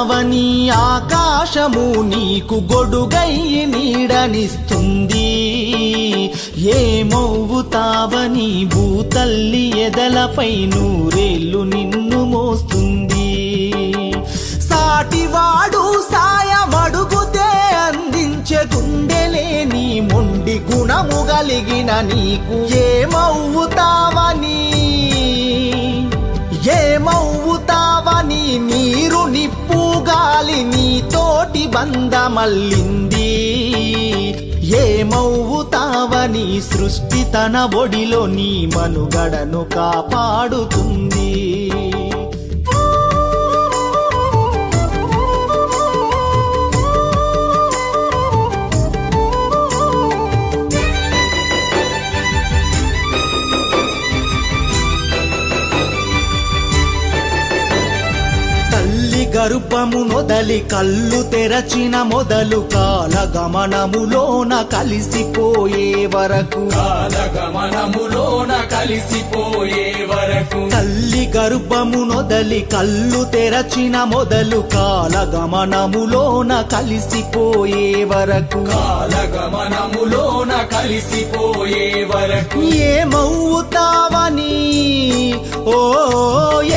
ఏమవుతావని ఆకాశము నీకు గొడుగై నీడనిస్తుంది, ఏమవుతావని భూతల్లి ఎదలపై నూరేళ్ళు నిన్ను మోస్తుంది. సాటివాడు సాయమడుగుతే అందించే గుండెలేని మొండి గుణము కలిగిన నీకు ఏమవుతావని నీరు నిప్పు గాలి నీతోటి బంధమల్లింది, ఏమవుతావని సృష్టి తన ఒడిలో నీ మనుగడను కాపాడుతుంది. గర్భము నొదలి కళ్ళు తెరచిన మొదలు కాలగమనములోన కలిసిపోయే వరకు తల్లి గర్భము నొదలి కళ్ళు తెరచిన మొదలు కాలగమనములోన కలిసిపోయే వరకు ఏమవుతావని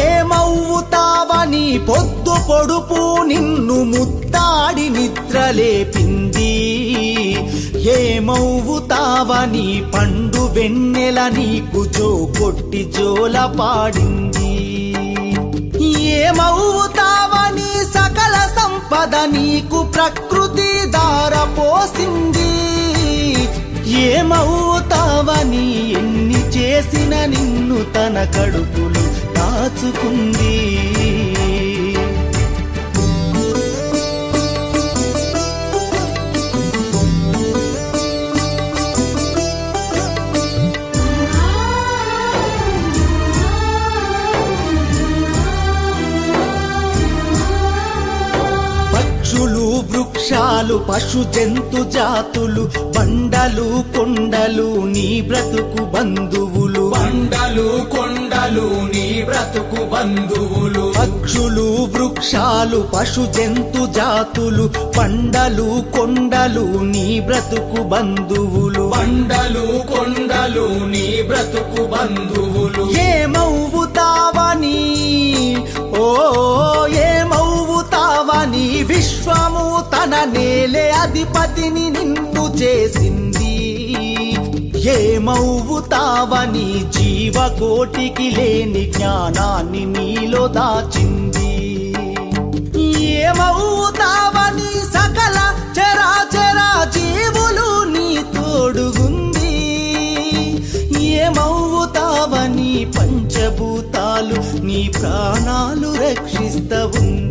ఏమవుతావని పొద్దు పొడుపు నిన్ను ముత్తాడి నిద్రలేపింది, ఏమవుతావని పండు వెన్నెల నీకు జోకొట్టి జోల పాడింది, ఏమవుతావని సకల సంపద నీకు ప్రకృతి దారపోసింది, ఏమవుతావని ఎన్ని చేసిన నిన్ను తన కడుపులు దాచుకుంది. పక్షులు వృక్షాలు పశు జంతు జాతులు బండలు కొండలు నీ బ్రతుకు బంధువులు, పక్షులు వృక్షాలు పశు జంతు జాతులు బండలు కొండలు నీ బ్రతుకు బంధువులు, ఏమవుతావని ఏమవుతావని విశ్వము తన నేలే అధిపతిని నిన్ను చేసింది, ఏమవుతావని జీవకోటికి లేని జ్ఞానాన్ని నీలో దాచింది, ఏమవుతావని సకల చరాచర జీవులు నీ తోడుగుంది, ఏమవుతావని పంచభూతాలు నీ ప్రాణాలు రక్షిస్తూ ఉంది.